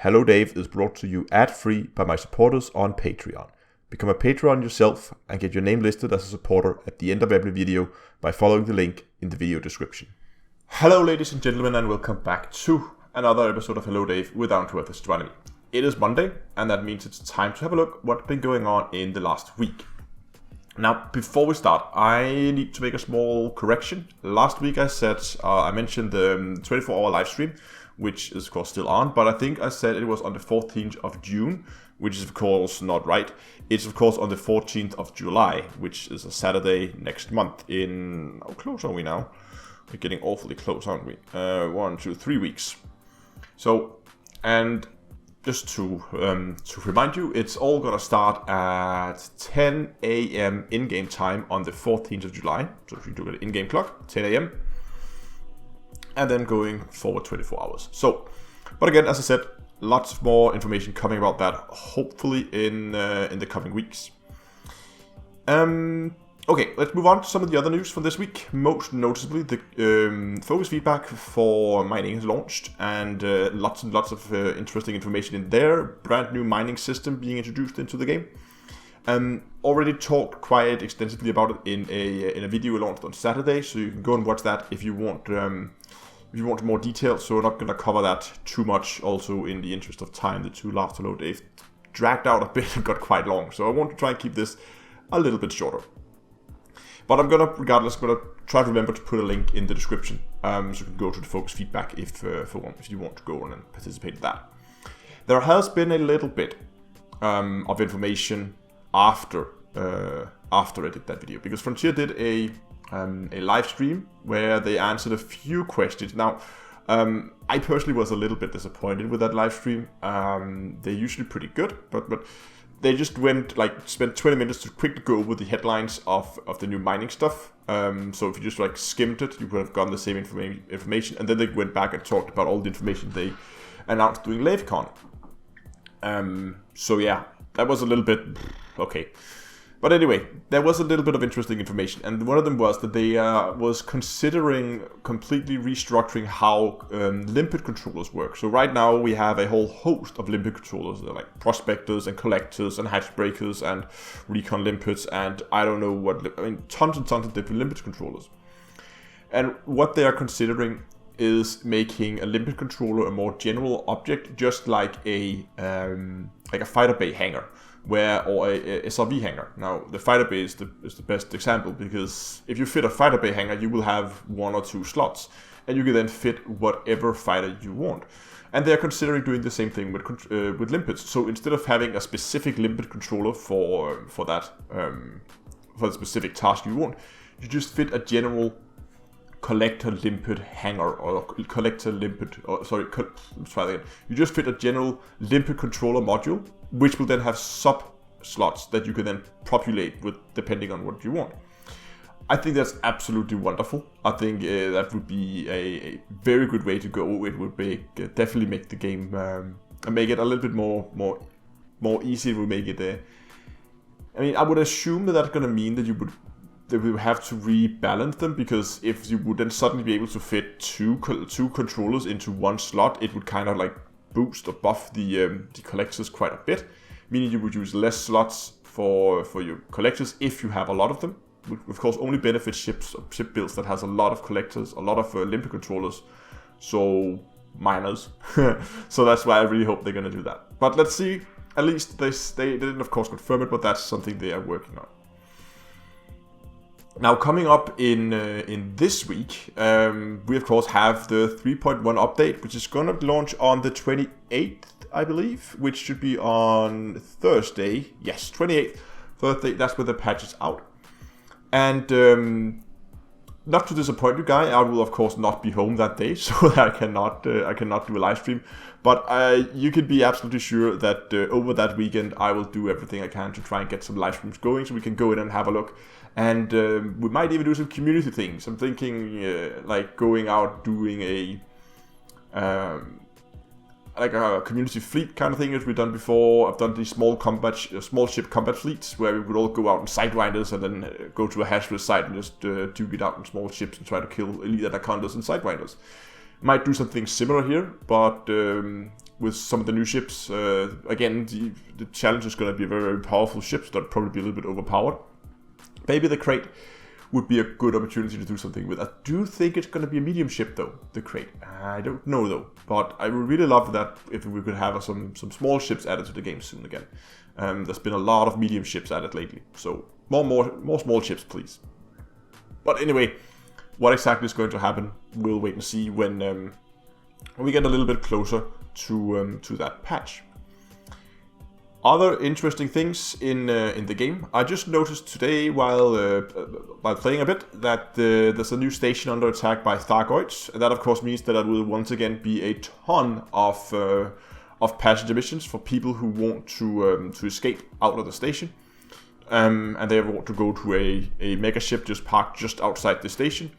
Hello Dave is brought to you ad-free by my supporters on Patreon. Become a Patreon yourself and get your name listed as a supporter at the end of every video by following the link in the video description. Hello ladies and gentlemen, and welcome back to another episode of Hello Dave with Down to Earth Astronomy. It is Monday, and that means it's time to have a look what's been going on in the last week. Now, before we start, I need to make a small correction. Last week I mentioned the 24-hour live stream, which is of course still on, but I think I said it was on the 14th of June, which is of course not right. It's of course on the 14th of July, which is a Saturday next month in, how close are we now? We're getting awfully close, aren't we? 1, 2, 3 weeks. So, and just to remind you, it's all gonna start at 10 a.m. in-game time on the 14th of July. So if you do an in-game clock, 10 a.m. and then going forward 24 hours. So, but again, as I said, lots more information coming about that, hopefully in the coming weeks. Okay, let's move on to some of the other news from this week. Most noticeably, the focus feedback for mining has launched, and lots and lots of interesting information in there. Brand new mining system being introduced into the game. Already talked quite extensively about it in a video launched on Saturday, so you can go and watch that if you want more details. So we're not going to cover that too much. Also, in the interest of time, the two last Hello Dave dragged out a bit and got quite long, so I want to try and keep this a little bit shorter. But I'm gonna try to remember to put a link in the description, so you can go to the focus feedback if you want to go on and participate in that. There has been a little bit of information after I did that video, because Frontier did a live stream where they answered a few questions. Now, I personally was a little bit disappointed with that live stream. They're usually pretty good, but they just spent 20 minutes to quickly go over the headlines of the new mining stuff. So if you just skimmed it, you would have gotten the same information. And then they went back and talked about all the information they announced during LaveCon. So yeah, that was a little bit okay. But anyway, there was a little bit of interesting information, and one of them was that they was considering completely restructuring how limpet controllers work. So right now we have a whole host of limpet controllers. They're like prospectors and collectors and hatch breakers and recon limpets and I don't know what, tons and tons of different limpet controllers. And what they are considering is making a limpet controller a more general object, just like a fighter bay hangar. Or a SRV hangar. Now, the fighter bay is the best example, because if you fit a fighter bay hangar, you will have 1 or 2 slots, and you can then fit whatever fighter you want. And they are considering doing the same thing with limpets. So instead of having a specific limpet controller for the specific task you want, you just fit a general collector limpet hangar you just fit a general limpet controller module, which will then have sub slots that you can then populate with depending on what you want. I think that's absolutely wonderful. I think that would be a very good way to go. It would definitely make the game make it a little bit more easy. It would make it I would assume that's going to mean that we will have to rebalance them, because if you would then suddenly be able to fit two controllers into one slot, it would kind of boost or buff the collectors quite a bit, meaning you would use less slots for your collectors if you have a lot of them, which of course only benefits ship builds that has a lot of collectors, a lot of limpet controllers, so miners. So that's why I really hope they're going to do that. But let's see. At least they didn't of course confirm it, but that's something they are working on. Now, coming up in this week, we of course have the 3.1 update, which is going to launch on the 28th, I believe, which should be on Thursday. Yes, 28th, Thursday. That's when the patch is out. And not to disappoint you guys, I will of course not be home that day, so I cannot do a live stream. But you can be absolutely sure that over that weekend, I will do everything I can to try and get some live streams going, so we can go in and have a look. And we might even do some community things. I'm thinking going out doing a community fleet kind of thing as we've done before. I've done these small ship combat fleets where we would all go out in sidewinders and then go to a hatchway site and just duke it out in small ships and try to kill elite anacondas and sidewinders. Might do something similar here, but with some of the new ships. Again, the challenge is going to be very, very powerful ships that probably be a little bit overpowered. Maybe the crate would be a good opportunity to do something with. I do think it's going to be a medium ship though, the crate. I don't know though, but I would really love that if we could have some small ships added to the game soon again. There's been a lot of medium ships added lately, so more small ships, please. But anyway, what exactly is going to happen, we'll wait and see when we get a little bit closer to that patch. Other interesting things in the game. I just noticed today while playing a bit that there's a new station under attack by Thargoids, and that of course means that there will once again be a ton of passenger missions for people who want to escape out of the station, and they want to go to a mega ship just parked just outside the station.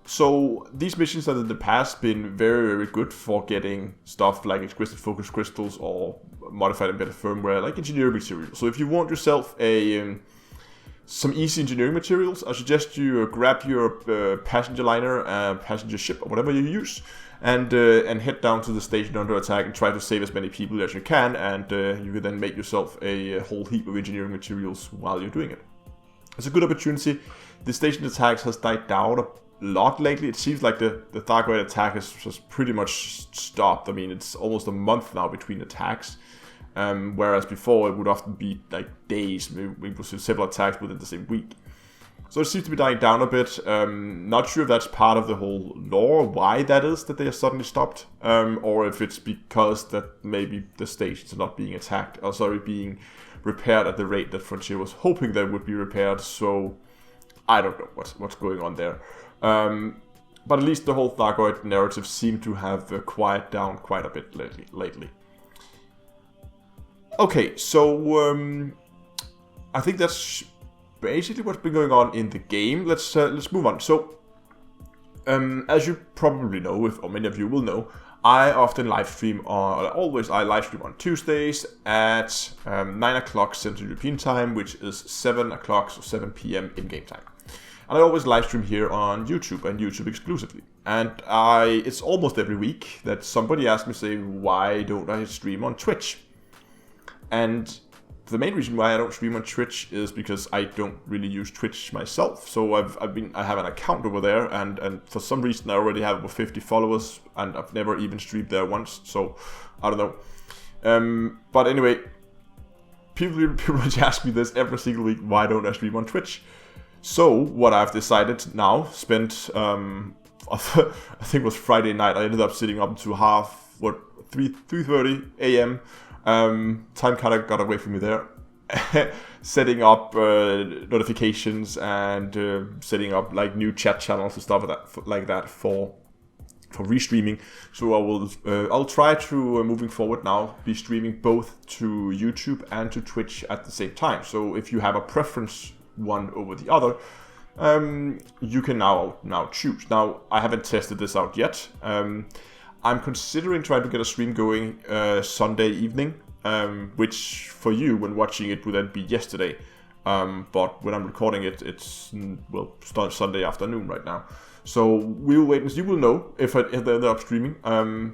So these missions have in the past been very, very good for getting stuff like exquisite focus crystals or modified embedded firmware like engineering materials. So if you want yourself some easy engineering materials, I suggest you grab your passenger liner, passenger ship or whatever you use, and head down to the station under attack and try to save as many people as you can, and you can then make yourself a whole heap of engineering materials while you're doing it. It's a good opportunity. The station attacks has died down a lot lately. It seems like the Thargoid attack has just pretty much stopped. I mean, it's almost a month now between attacks, whereas before it would often be like days, maybe several attacks within the same week. So it seems to be dying down a bit. Not sure if that's part of the whole lore, why that is that they have suddenly stopped, or if it's because that maybe the stations are not being attacked, or sorry, being repaired at the rate that Frontier was hoping they would be repaired. So I don't know what's going on there. But at least the whole Thargoid narrative seemed to have quieted down quite a bit lately. Okay, so I think that's basically what's been going on in the game. Let's move on. So, as you probably know, or many of you will know, I often live stream on Tuesdays at 9 o'clock Central European Time, which is 7 o'clock, so 7 p.m. in-game time. And I always live stream here on YouTube and YouTube exclusively. And it's almost every week that somebody asks me, say, why don't I stream on Twitch? And the main reason why I don't stream on Twitch is because I don't really use Twitch myself. So I have an account over there, and for some reason I already have over 50 followers, and I've never even streamed there once. So I don't know. But anyway, people ask me this every single week. Why don't I stream on Twitch? So what I've decided now, spent I think it was Friday night. I ended up sitting up to 3:30 a.m. Time kind of got away from me there. Setting up notifications and setting up like new chat channels and stuff like that for restreaming. So I'll try to moving forward now be streaming both to YouTube and to Twitch at the same time. So if you have a preference one over the other, you can now choose. Now I haven't tested this out yet. I'm considering trying to get a stream going Sunday evening, which for you when watching it would then be yesterday, but when I'm recording it, it's start Sunday afternoon right now. So we'll wait and see. You will know if I end up streaming,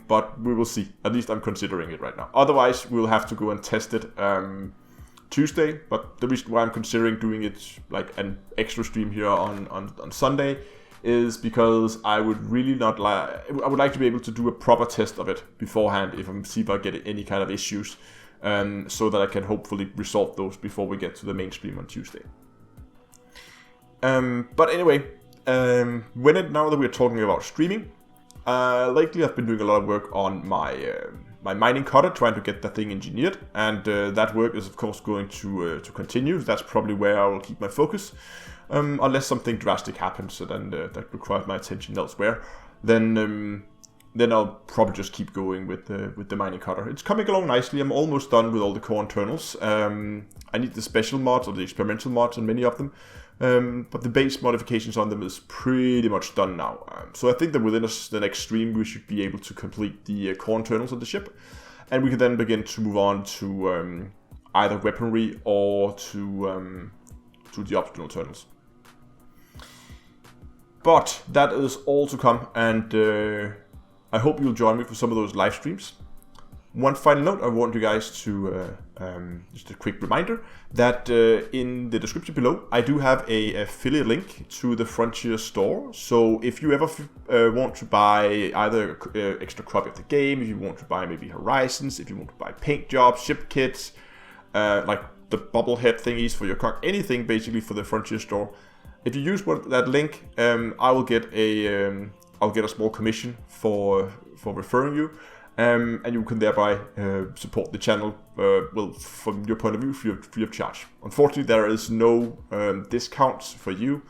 but we will see. At least I'm considering it right now. Otherwise, we'll have to go and test it Tuesday. But the reason why I'm considering doing it like an extra stream here on Sunday is because I would really I would like to be able to do a proper test of it beforehand see if I get any kind of issues, so that I can hopefully resolve those before we get to the main stream on Tuesday. But anyway, now that we're talking about streaming, lately I've been doing a lot of work on my mining cutter, trying to get that thing engineered, and that work is of course going to continue. That's probably where I will keep my focus, unless something drastic happens and that requires my attention elsewhere. Then I'll probably just keep going with the mining cutter. It's coming along nicely. I'm almost done with all the core internals. I need the special mods or the experimental mods on many of them. But the base modifications on them is pretty much done now. So I think that within the next stream we should be able to complete the core internals of the ship, and we can then begin to move on to either weaponry or to the optional internals. But that is all to come, and I hope you'll join me for some of those live streams. One final note, I want you guys to, just a quick reminder, that in the description below, I do have a affiliate link to the Frontier store. So if you ever want to buy either extra copy of the game, if you want to buy maybe Horizons, if you want to buy paint jobs, ship kits, like the bobblehead thingies for your cock, anything basically for the Frontier store, if you use that link, I will get a small commission for referring you. And you can thereby support the channel, well, from your point of view, free of charge. Unfortunately, there is no discounts for you.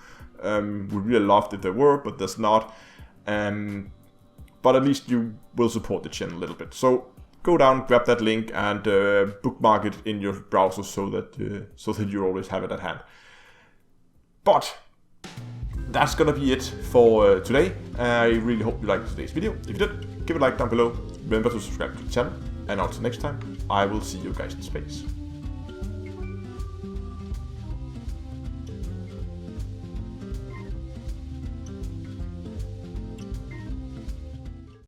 We really loved if there were, but there's not. But at least you will support the channel a little bit. So go down, grab that link, and bookmark it in your browser so that you always have it at hand. But that's gonna be it for today. I really hope you liked today's video. If you did, give it a like down below. Remember to subscribe to the channel. And until next time, I will see you guys in space.